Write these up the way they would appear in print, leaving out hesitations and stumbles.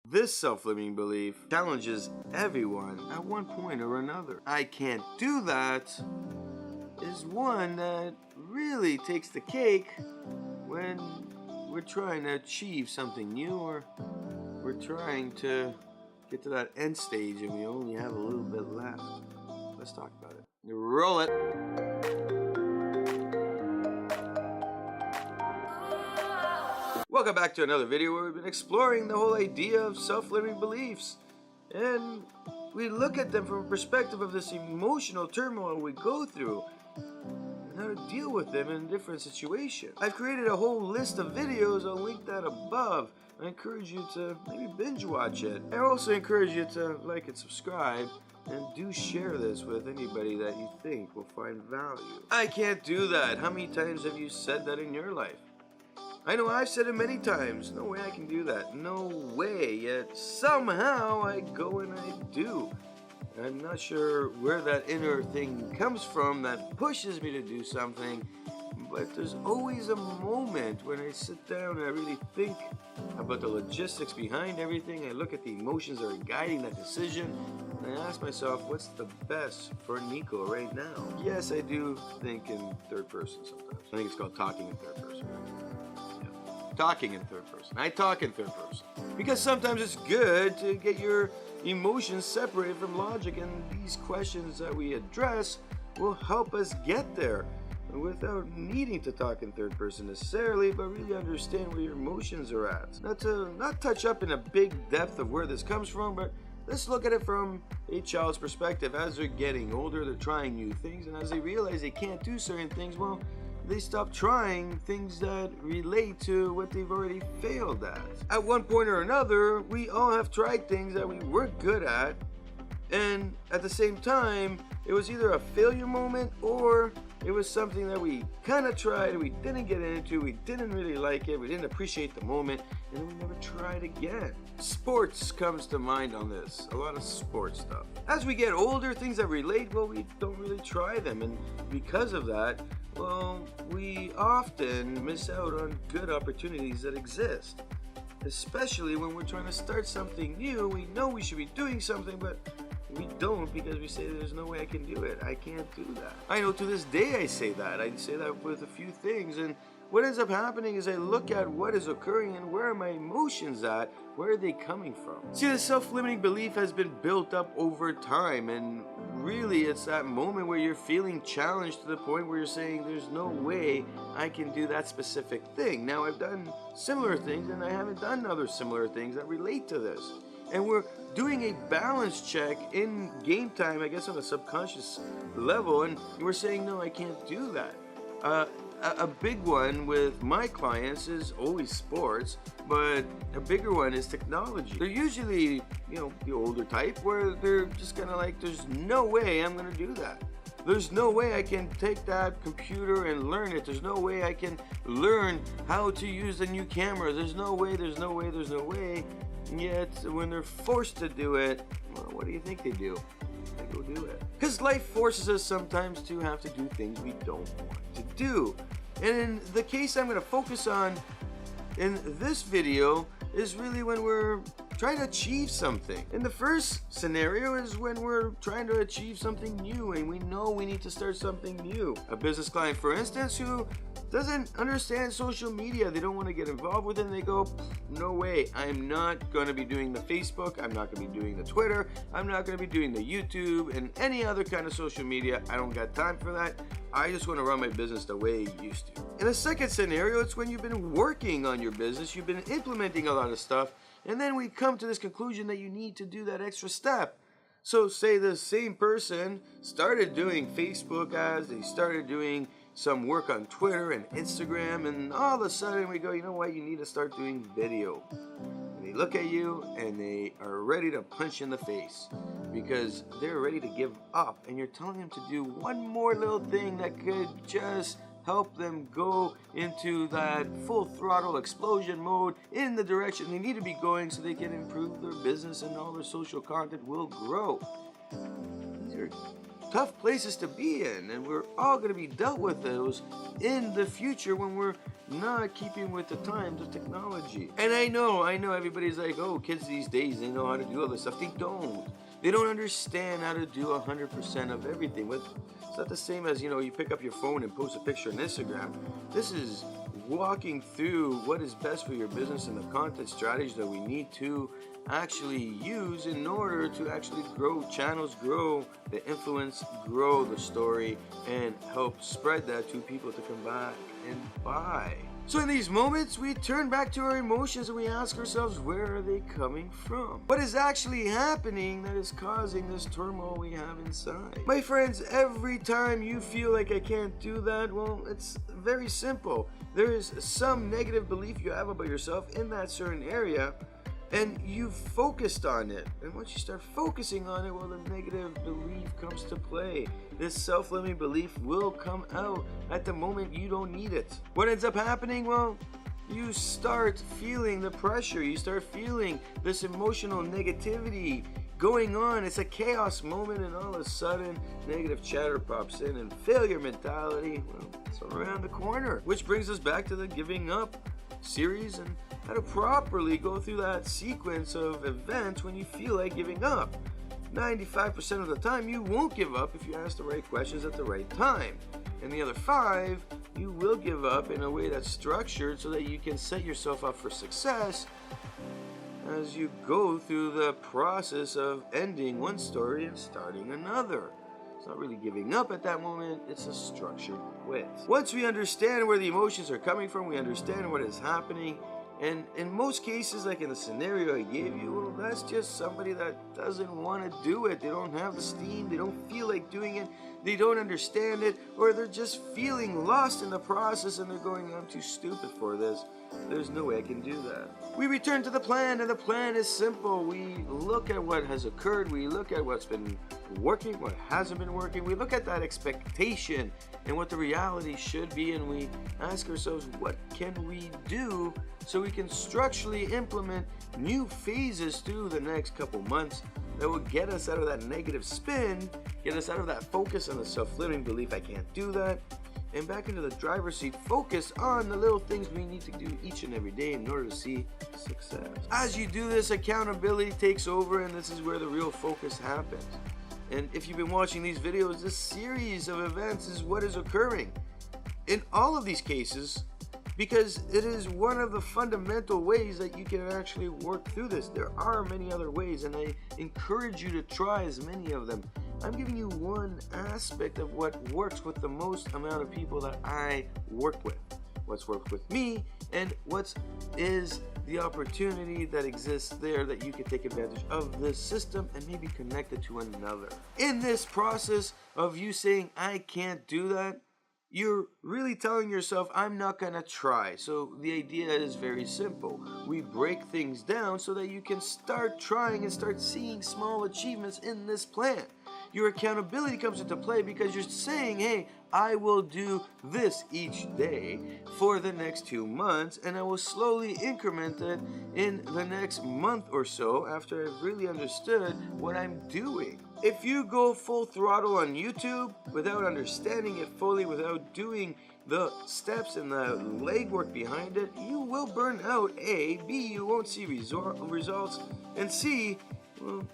This self-limiting belief challenges everyone at one point or another. I can't do that is one that really takes the cake when we're trying to achieve something new, or we're trying to get to that end stage and we only have a little bit left. Let's talk about it. Roll it. Welcome back to another video where we've been exploring the whole idea of self-limiting beliefs. And we look at them from a perspective of this emotional turmoil we go through and how to deal with them in different situations. I've created a whole list of videos. I'll link that above. I encourage you to maybe binge watch it. I also encourage you to like and subscribe, and do share this with anybody that you think will find value. I can't do that. How many times have you said that in your life? I know I've said it many times. No way I can do that. No way. Yet somehow I go and I do. I'm not sure where that inner thing comes from that pushes me to do something, but there's always a moment when I sit down and I really think about the logistics behind everything. I look at the emotions that are guiding that decision, and I ask myself, what's the best for Nico right now? Yes, I do think in third person sometimes. I think it's called talking in third person. Talking in third person. I talk in third person because sometimes it's good to get your emotions separated from logic, and these questions that we address will help us get there without needing to talk in third person necessarily, but really understand where your emotions are at. Not touch up in a big depth of where this comes from, but let's look at it from a child's perspective. As they're getting older, they're trying new things, and as they realize they can't do certain things, well, they stop trying things that relate to what they've already failed at. At one point or another, we all have tried things that we weren't good at, and at the same time, it was either a failure moment or it was something that we kind of tried and we didn't get into, we didn't really like it, we didn't appreciate the moment, and we never tried again. Sports comes to mind on this, a lot of sports stuff. As we get older, things that relate, well, we don't really try them, and because of that, well, we often miss out on good opportunities that exist. Especially when we're trying to start something new, we know we should be doing something, but we don't because we say there's no way I can do it. I can't do that. I know to this day I say that. I say that with a few things, and what ends up happening is I look at what is occurring and where are my emotions at? Where are they coming from? See, the self-limiting belief has been built up over time, and really it's that moment where you're feeling challenged to the point where you're saying there's no way I can do that specific thing. Now, I've done similar things and I haven't done other similar things that relate to this. And we're doing a balance check in game time, I guess on a subconscious level, and we're saying, no, I can't do that. A big one with my clients is always sports, but a bigger one is technology. They're usually, the older type where they're just kind of like, there's no way I'm going to do that. There's no way I can take that computer and learn it. There's no way I can learn how to use the new camera. There's no way. And yet, when they're forced to do it, well, what do you think they do? They go do it. Because life forces us sometimes to have to do things we don't want to do. And in the case I'm going to focus on in this video is really when we're trying to achieve something. And the first scenario is when we're trying to achieve something new and we know we need to start something new. A business client, for instance, who doesn't understand social media, they don't want to get involved with it, and they go, no way, I'm not going to be doing the Facebook, I'm not going to be doing the Twitter, I'm not going to be doing the YouTube and any other kind of social media. I don't got time for that. I just want to run my business the way it used to. In a second scenario, it's when you've been working on your business, you've been implementing a lot of stuff, and then we come to this conclusion that you need to do that extra step. So say the same person started doing Facebook ads, they started doing some work on Twitter and Instagram, and all of a sudden we go, you know what, you need to start doing video. And they look at you and they are ready to punch in the face because they're ready to give up, and you're telling them to do one more little thing that could just help them go into that full throttle explosion mode in the direction they need to be going so they can improve their business and all their social content will grow. These are tough places to be in, and we're all going to be dealt with those in the future when we're not keeping with the times of technology. And I know everybody's like, oh, kids these days, they know how to do all this stuff. They don't. They don't understand how to do 100% of everything. But it's not the same as, you pick up your phone and post a picture on Instagram. This is walking through what is best for your business and the content strategies that we need to actually use in order to actually grow channels, grow the influence, grow the story, and help spread that to people to come back and buy. So in these moments, we turn back to our emotions and we ask ourselves, where are they coming from? What is actually happening that is causing this turmoil we have inside? My friends, every time you feel like I can't do that, well, it's very simple. There is some negative belief you have about yourself in that certain area, and you've focused on it. And once you start focusing on it, well, the negative belief comes to play. This self-limiting belief will come out at the moment you don't need it. What ends up happening? Well, you start feeling the pressure. You start feeling this emotional negativity going on. It's a chaos moment, and all of a sudden, negative chatter pops in, and failure mentality, well, it's around the corner. Which brings us back to the giving up series and how to properly go through that sequence of events when you feel like giving up. 95% of the time, you won't give up if you ask the right questions at the right time. And the other 5, you will give up in a way that's structured so that you can set yourself up for success as you go through the process of ending one story and starting another. It's not really giving up at that moment, it's a structured quit. Once we understand where the emotions are coming from, we understand what is happening, and in most cases, like in the scenario I gave you, well, that's just somebody that doesn't want to do it. They don't have the steam, they don't feel like doing it, they don't understand it, or they're just feeling lost in the process and they're going, I'm too stupid for this. There's no way I can do that. We return to the plan, and the plan is simple. We look at what has occurred, we look at what's been working, what hasn't been working, we look at that expectation and what the reality should be, and we ask ourselves, what can we do so we can structurally implement new phases through the next couple months that will get us out of that negative spin, get us out of that focus on the self-limiting belief, I can't do that, and back into the driver's seat, focus on the little things we need to do each and every day in order to see success. As you do this, accountability takes over, and this is where the real focus happens. And if you've been watching these videos, this series of events is what is occurring in all of these cases, because it is one of the fundamental ways that you can actually work through this. There are many other ways, and I encourage you to try as many of them. I'm giving you one aspect of what works with the most amount of people that I work with. What's worked with me, and what is the opportunity that exists there that you can take advantage of this system and maybe connect it to another. In this process of you saying, I can't do that, you're really telling yourself, I'm not gonna try. So the idea is very simple. We break things down so that you can start trying and start seeing small achievements in this plan. Your accountability comes into play because you're saying, hey, I will do this each day for the next 2 months, and I will slowly increment it in the next month or so after I've really understood what I'm doing. If you go full throttle on YouTube without understanding it fully, without doing the steps and the legwork behind it, you will burn out. A, B, you won't see results, and C, well,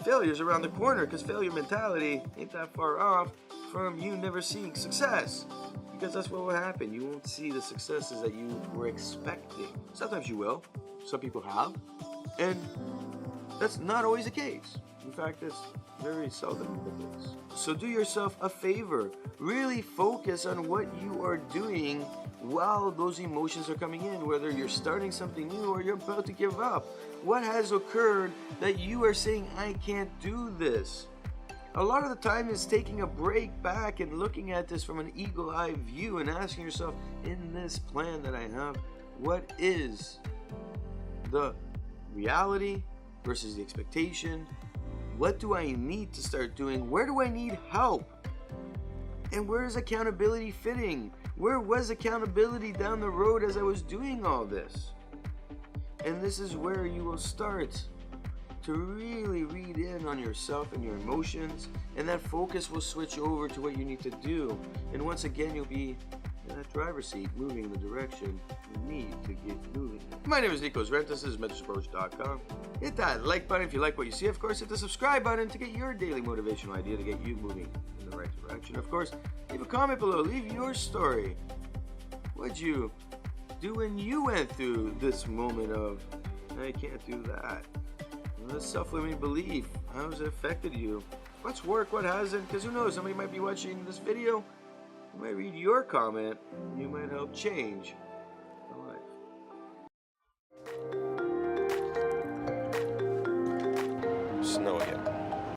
failure's around the corner, because failure mentality ain't that far off from you never seeing success, because that's what will happen. You won't see the successes that you were expecting. Sometimes you will. Some people have, and that's not always the case. In fact, it's very seldom the case. So do yourself a favor. Really focus on what you are doing while those emotions are coming in, whether you're starting something new or you're about to give up. What has occurred that you are saying, I can't do this? A lot of the time it's taking a break back and looking at this from an eagle-eye view and asking yourself, in this plan that I have, what is the reality versus the expectation? What do I need to start doing? Where do I need help? And where is accountability fitting? Where was accountability down the road as I was doing all this? And this is where you will start to really read in on yourself and your emotions, and that focus will switch over to what you need to do. And once again, you'll be in that driver's seat, moving in the direction you need to get moving. My name is Nikos Rentas. This is MentorsApproach.com. Hit that like button if you like what you see. Of course, hit the subscribe button to get your daily motivational idea to get you moving in the right direction. Of course, leave a comment below. Leave your story. What'd you do when you went through this moment of, I can't do that? This self-limiting belief, how has it affected you? What's worked, what hasn't? Because who knows, somebody might be watching this video, you might read your comment, and you might help change your life. Snow again.